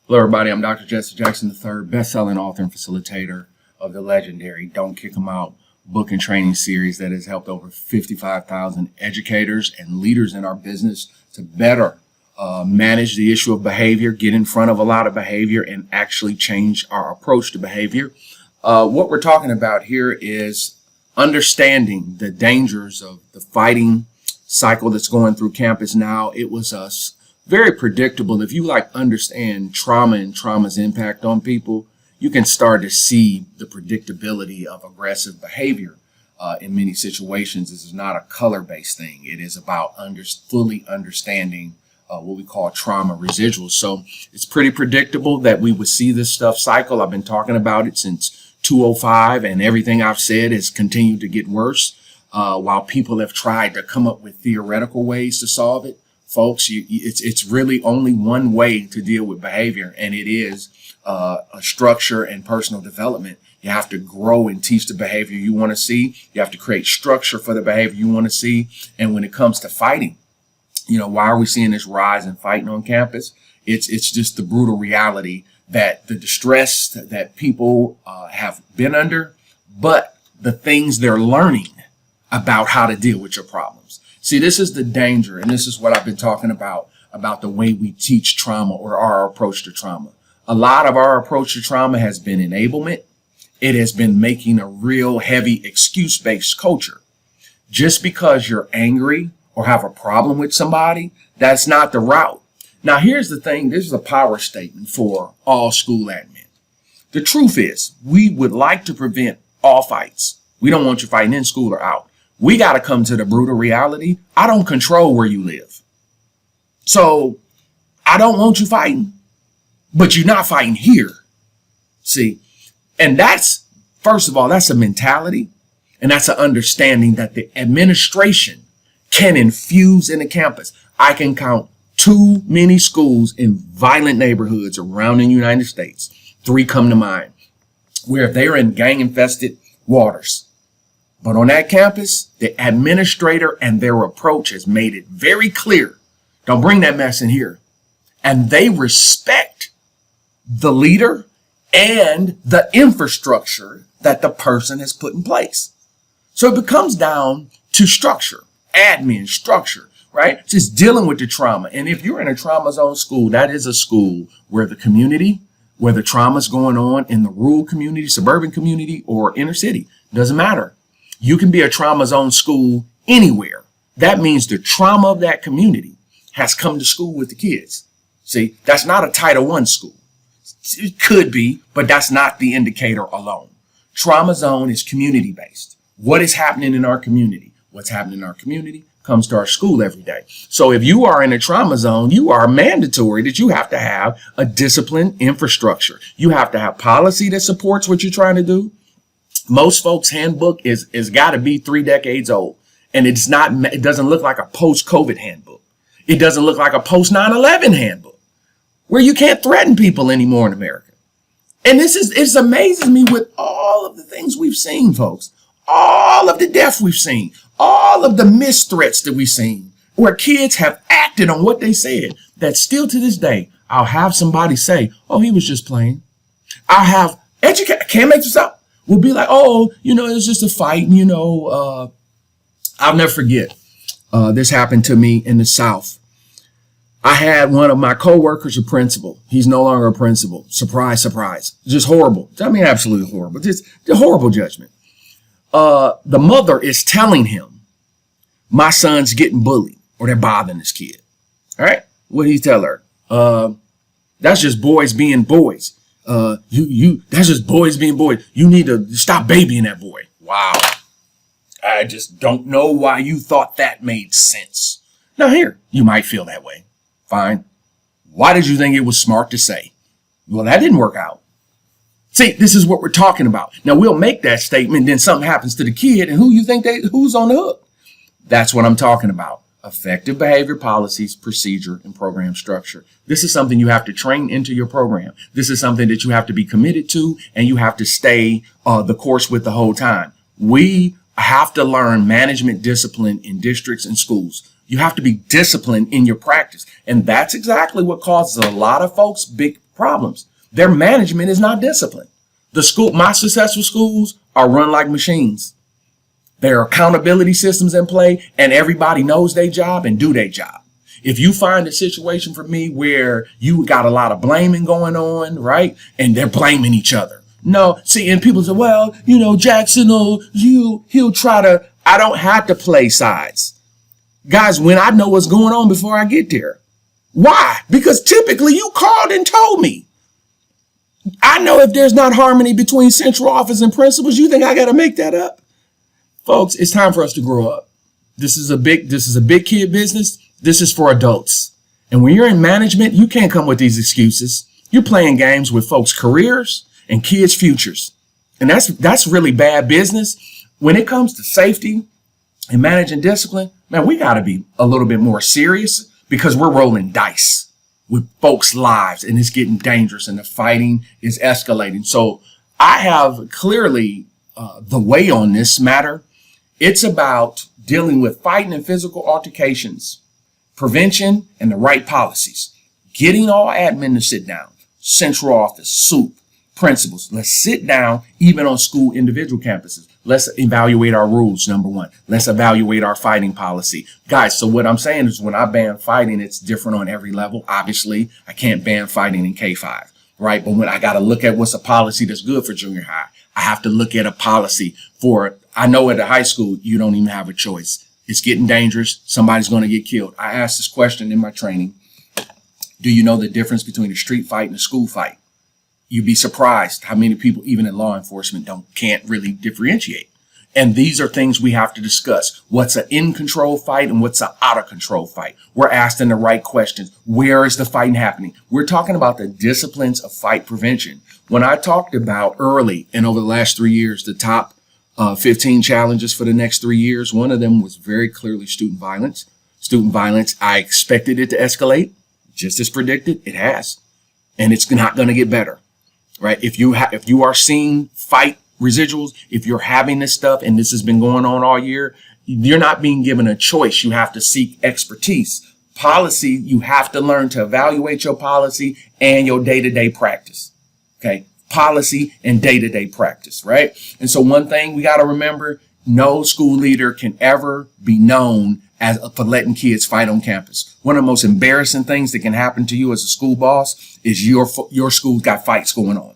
Hello, everybody. I'm Dr. Jesse Jackson III, best-selling author and facilitator of the legendary Don't Kick 'Em Out book and training series that has helped over 55,000 educators and leaders in our business to better manage the issue of behavior, get in front of a lot of behavior, and actually change our approach to behavior. What we're talking about here is understanding the dangers of the fighting cycle that's going through campus now. It was very predictable. If you understand trauma and trauma's impact on people, you can start to see the predictability of aggressive behavior in many situations. This is not a color-based thing. It is about fully understanding what we call trauma residuals. So it's pretty predictable that we would see this stuff cycle. I've been talking about it since 2005, and everything I've said has continued to get worse while people have tried to come up with theoretical ways to solve it. Folks, it's really only one way to deal with behavior, and it is a structure and personal development. You have to grow and teach the behavior you want to see. You have to create structure for the behavior you want to see. And when it comes to fighting, why are we seeing this rise in fighting on campus? It's just the brutal reality that the distress that people have been under, but the things they're learning about how to deal with your problems. See, this is the danger, and this is what I've been talking about the way we teach trauma or our approach to trauma. A lot of our approach to trauma has been enablement. It has been making a real heavy excuse-based culture. Just because you're angry or have a problem with somebody, that's not the route. Now, here's the thing. This is a power statement for all school admin. The truth is, we would like to prevent all fights. We don't want you fighting in school or out. We got to come to the brutal reality. I don't control where you live. So I don't want you fighting, but you're not fighting here. See, and that's, first of all, that's a mentality, and that's an understanding that the administration can infuse in the campus. I can count too many schools in violent neighborhoods around the United States. 3 come to mind, where they're in gang-infested waters. But on that campus, the administrator and their approach has made it very clear. Don't bring that mess in here. And they respect the leader and the infrastructure that the person has put in place. So it becomes down to structure, admin structure, right? Just dealing with the trauma. And if you're in a trauma zone school, that is a school where the community, where the trauma is going on in the rural community, suburban community, or inner city, doesn't matter. You can be a trauma zone school anywhere. That means the trauma of that community has come to school with the kids. See, that's not a Title I school. It could be, but that's not the indicator alone. Trauma zone is community based. What is happening in our community? What's happening in our community comes to our school every day. So if you are in a trauma zone, you are mandatory that you have to have a disciplined infrastructure. You have to have policy that supports what you're trying to do. Most folks' handbook is got to be 3 decades old, and it doesn't look like a post-COVID handbook. It doesn't look like a post-9/11 handbook where you can't threaten people anymore in America. And it amazes me with all of the things we've seen, folks, all of the death we've seen, all of the misthreats that we've seen, where kids have acted on what they said, that still to this day, I'll have somebody say, oh, he was just playing. I can't make this up. We'll be like, oh, it was just a fight. I'll never forget. This happened to me in the South. I had one of my coworkers a principal. He's no longer a principal. Surprise, surprise. Just horrible. I mean, absolutely horrible. Just a horrible judgment. The mother is telling him, my son's getting bullied or they're bothering this kid. All right. What did he tell her? That's just boys being boys. That's just boys being boys. You need to stop babying that boy. Wow. I just don't know why you thought that made sense. Now here, you might feel that way. Fine. Why did you think it was smart to say? Well, that didn't work out. See, this is what we're talking about. Now we'll make that statement, then something happens to the kid, and who's on the hook? That's what I'm talking about. Effective behavior policies, procedure, and program structure. This is something you have to train into your program. This is something that you have to be committed to, and you have to stay the course with the whole time. We have to learn management discipline in districts and schools. You have to be disciplined in your practice. And that's exactly what causes a lot of folks big problems. Their management is not disciplined. My successful schools are run like machines. There are accountability systems in play, and everybody knows their job and do their job. If you find a situation for me where you got a lot of blaming going on, right, and they're blaming each other. No, see, and people say, well, Jackson he'll try to. I don't have to play sides. Guys, when I know what's going on before I get there. Why? Because typically you called and told me. I know if there's not harmony between central office and principals, you think I got to make that up? Folks, it's time for us to grow up. This is a big kid business. This is for adults. And when you're in management, you can't come with these excuses. You're playing games with folks' careers and kids' futures. And that's really bad business. When it comes to safety and managing discipline, man, we got to be a little bit more serious because we're rolling dice with folks' lives and it's getting dangerous and the fighting is escalating. So I have clearly the way on this matter. It's about dealing with fighting and physical altercations, prevention, and the right policies. Getting all admin to sit down, central office, SOUP, principals. Let's sit down, even on school individual campuses. Let's evaluate our rules, number one. Let's evaluate our fighting policy. Guys, so what I'm saying is when I ban fighting, it's different on every level. Obviously, I can't ban fighting in K-5, right? But when I got to look at what's a policy that's good for junior high, I have to look at a policy I know at the high school, you don't even have a choice. It's getting dangerous. Somebody's going to get killed. I asked this question in my training. Do you know the difference between a street fight and a school fight? You'd be surprised how many people, even in law enforcement, can't really differentiate. And these are things we have to discuss. What's an in-control fight and what's an out-of-control fight? We're asking the right questions. Where is the fighting happening? We're talking about the disciplines of fight prevention. When I talked about early and over the last 3 years, the top 15 challenges for the next 3 years, one of them was very clearly student violence. Student violence, I expected it to escalate, just as predicted. It has, and it's not going to get better. Right? If you are seeing fight residuals, if you're having this stuff and this has been going on all year, you're not being given a choice. You have to seek expertise. Policy, you have to learn to evaluate your policy and your day-to-day practice. Okay? Policy and day-to-day practice, right? And so one thing we got to remember, no school leader can ever be known for letting kids fight on campus. One of the most embarrassing things that can happen to you as a school boss is your school's got fights going on.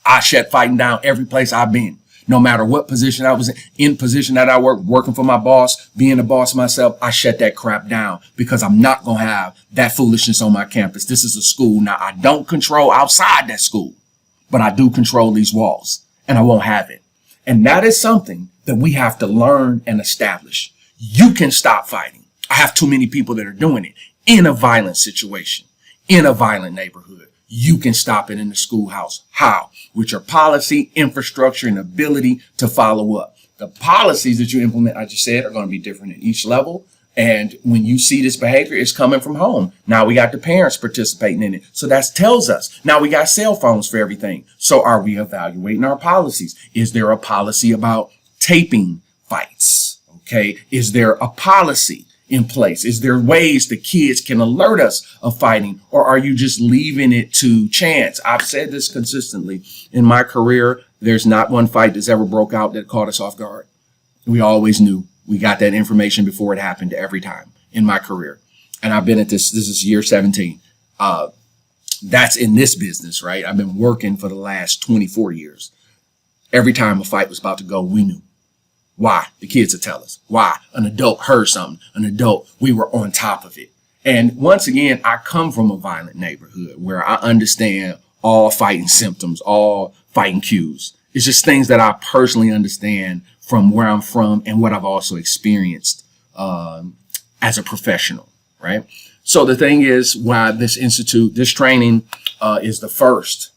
I shut fighting down every place I've been, no matter what position I was in position that I working for my boss, being a boss myself. I shut that crap down because I'm not going to have that foolishness on my campus. This is a school. Now, I don't control outside that school, but I do control these walls and I won't have it. And that is something that we have to learn and establish. You can stop fighting. I have too many people that are doing it in a violent situation, in a violent neighborhood. You can stop it in the schoolhouse. How? With your policy, infrastructure, and ability to follow up. The policies that you implement, I just said, are going to be different at each level. And when you see this behavior, it's coming from home. Now we got the parents participating in it. So that tells us now we got cell phones for everything. So are we evaluating our policies? Is there a policy about taping fights? Okay. Is there a policy in place? Is there ways the kids can alert us of fighting, or are you just leaving it to chance? I've said this consistently in my career. There's not one fight that's ever broke out that caught us off guard. We always knew. We got that information before it happened every time in my career. And I've been at this is year 17. That's in this business, right? I've been working for the last 24 years. Every time a fight was about to go, we knew. Why? The kids would tell us. Why? An adult heard something. An adult, we were on top of it. And once again, I come from a violent neighborhood where I understand all fighting symptoms, all fighting cues. It's just things that I personally understand from where I'm from and what I've also experienced as a professional, right? So the thing is, why this training is the first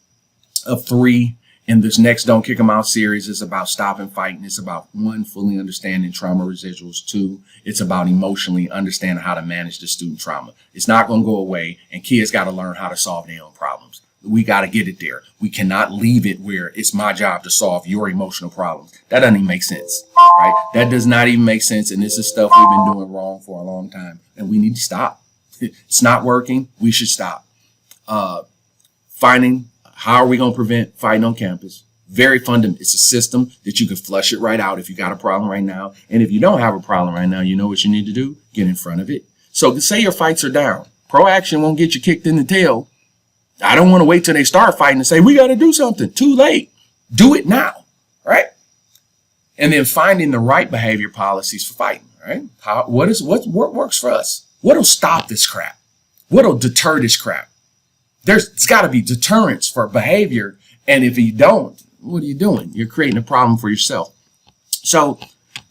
of 3 in this next Don't Kick 'em Out series. Is about stopping fighting. It's about 1, fully understanding trauma residuals. 2, it's about emotionally understanding how to manage the student trauma. It's not going to go away, and kids got to learn how to solve their own problems. We got to get it there. We cannot leave it where it's my job to solve your emotional problems. That doesn't even make sense, right? That does not even make sense. And this is stuff we've been doing wrong for a long time, and we need to stop. It's not working. We should stop. finding how are we going to prevent fighting on campus. Very fundamental. It's a system that you can flush it right out if you got a problem right now. And if you don't have a problem right now, you know what you need to do? Get in front of it. So say your fights are down. Proaction won't get you kicked in the tail. I don't want to wait till they start fighting and say, we got to do something. Too late. Do it now. Right? And then finding the right behavior policies for fighting. Right? What works for us? What'll stop this crap? What'll deter this crap? It's got to be deterrence for behavior. And if you don't, what are you doing? You're creating a problem for yourself. So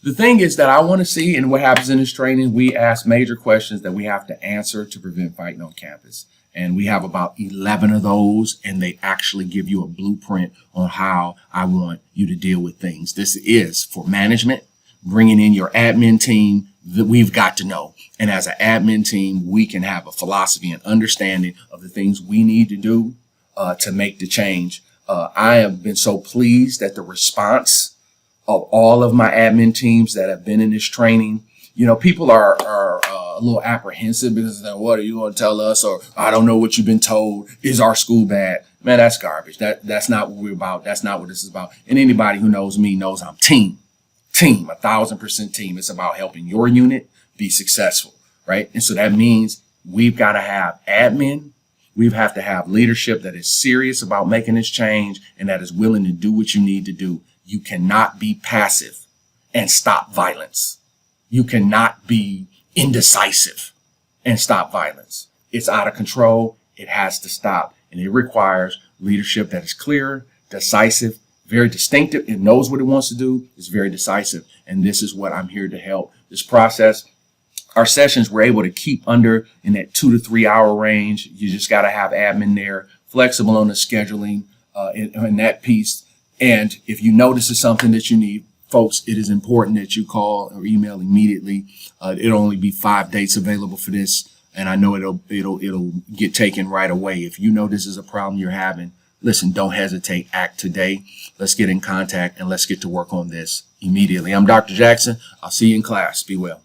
the thing is that I want to see, and what happens in this training, we ask major questions that we have to answer to prevent fighting on campus. And we have about 11 of those, and they actually give you a blueprint on how I want you to deal with things. This is for management, bringing in your admin team that we've got to know. And as an admin team, we can have a philosophy and understanding of the things we need to do to make the change. I have been so pleased at the response of all of my admin teams that have been in this training. You know, people are a little apprehensive because they're, what are you going to tell us? Or I don't know what you've been told. Is our school bad? Man, that's garbage. That's not what we're about. That's not what this is about. And anybody who knows me knows I'm team, 1,000% team. It's about helping your unit be successful, right? And so that means we've got to have admin. We have to have leadership that is serious about making this change and that is willing to do what you need to do. You cannot be passive and stop violence. You cannot be indecisive and stop violence. It's out of control. It has to stop. And it requires leadership that is clear, decisive, very distinctive. It knows what it wants to do. It's very decisive. And this is what I'm here to help. This process, our sessions, we're able to keep under in that 2 to 3 hour range. You just got to have admin there, flexible on the scheduling in that piece. And if you notice it's something that you need, folks, it is important that you call or email immediately. It'll only be 5 dates available for this. And I know it'll get taken right away. If you know this is a problem you're having, listen, don't hesitate. Act today. Let's get in contact and let's get to work on this immediately. I'm Dr. Jackson. I'll see you in class. Be well.